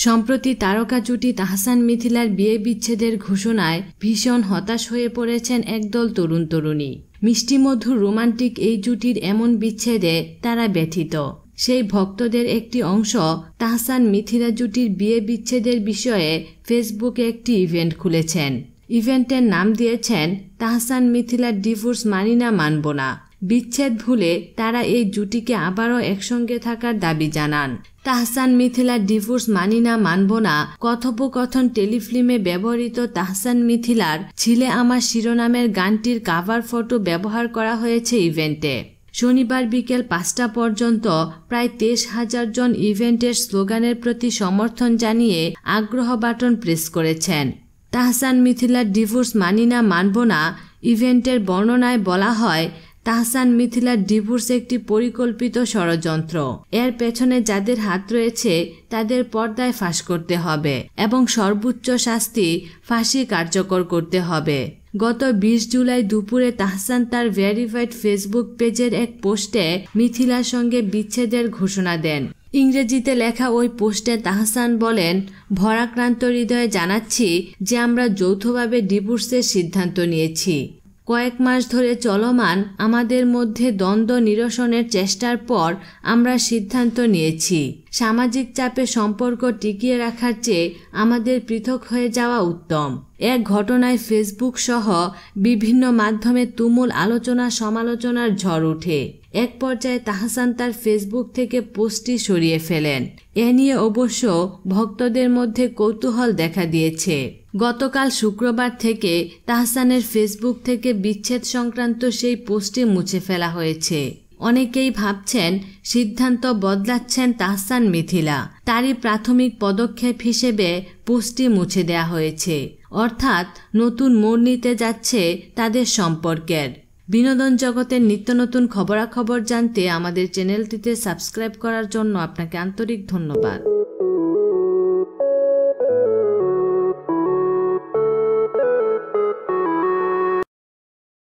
সম্প্রতি তারকা জুটি তাহসান মিথিলার বিয়ে বিচ্ছেদের ঘোষণায় ভীষণ হতাশ হয়ে পড়েছেন একদল তরুণ তরুণী। মিষ্টিমধুর রোমান্টিক এই জুটির এমন বিচ্ছেদে তারা ব্যথিত। সেই ভক্তদের একটি অংশ তাহসান মিথিলা জুটির বিয়ে বিচ্ছেদের বিষয়ে ফেসবুকে একটি ইভেন্ট খুলেছেন। ইভেন্টের নাম দিয়েছেন তাহসান মিথিলার ডিভোর্স মানি না মানব না। বিচ্ছেদ ভুলে তারা এই জুটিকে আবারও একসঙ্গে থাকার দাবি জানান। তাহসান মিথিলার ডিভোর্স মানি না মানব না কথোপকথন টেলিফিল্মে ব্যবহৃত তাহসান মিথিলার ছিলে আমার শিরোনামের গানটির কাভার ফটো ব্যবহার করা হয়েছে ইভেন্টে। শনিবার বিকেল 5টা পর্যন্ত প্রায় 23,000 জন ইভেন্টের স্লোগানের প্রতি সমর্থন জানিয়ে আগ্রহ বাটন প্রেস করেছেন। তাহসান মিথিলার ডিভোর্স মানি না মানব না ইভেন্টের বর্ণনায় বলা হয়, তাহসান মিথিলার ডিভোর্স একটি পরিকল্পিত ষড়যন্ত্র। এর পেছনে যাদের হাত রয়েছে তাদের পর্দায় ফাঁস করতে হবে এবং সর্বোচ্চ শাস্তি ফাঁসি কার্যকর করতে হবে। গত 20 জুলাই দুপুরে তাহসান তার ভেরিফাইড ফেসবুক পেজের এক পোস্টে মিথিলার সঙ্গে বিচ্ছেদের ঘোষণা দেন। ইংরেজিতে লেখা ওই পোস্টে তাহসান বলেন, ভরাক্রান্ত হৃদয়ে জানাচ্ছি যে আমরা যৌথভাবে ডিভোর্সের সিদ্ধান্ত নিয়েছি। কয়েক মাস ধরে চলমান আমাদের মধ্যে দ্বন্দ্ব নিরসনের চেষ্টার পর আমরা সিদ্ধান্ত নিয়েছি। সামাজিক চাপে সম্পর্ক টিকিয়ে রাখার চেয়ে আমাদের পৃথক হয়ে যাওয়া উত্তম। এক ঘটনায় ফেসবুক সহ বিভিন্ন মাধ্যমে তুমুল আলোচনা সমালোচনার ঝড় ওঠে। এক পর্যায়ে তাহসান তার ফেসবুক থেকে পোস্টটি সরিয়ে ফেলেন। এ নিয়ে অবশ্য ভক্তদের মধ্যে কৌতূহল দেখা দিয়েছে। গতকাল শুক্রবার থেকে তাহসানের ফেসবুক থেকে বিচ্ছেদ সংক্রান্ত সেই পোস্টটি মুছে ফেলা হয়েছে। অনেকেই ভাবছেন সিদ্ধান্ত বদলাচ্ছেন তাহসান মিথিলা। তারই প্রাথমিক পদক্ষেপ হিসেবে পোস্টটি মুছে দেয়া হয়েছে। অর্থাৎ নতুন মোড় নিতে যাচ্ছে তাদের সম্পর্কের। বিনোদন জগতের নিত্য নতুন খবরাখবর জানতে আমাদের চ্যানেলটিতে সাবস্ক্রাইব করার জন্য আপনাকে আন্তরিক ধন্যবাদ।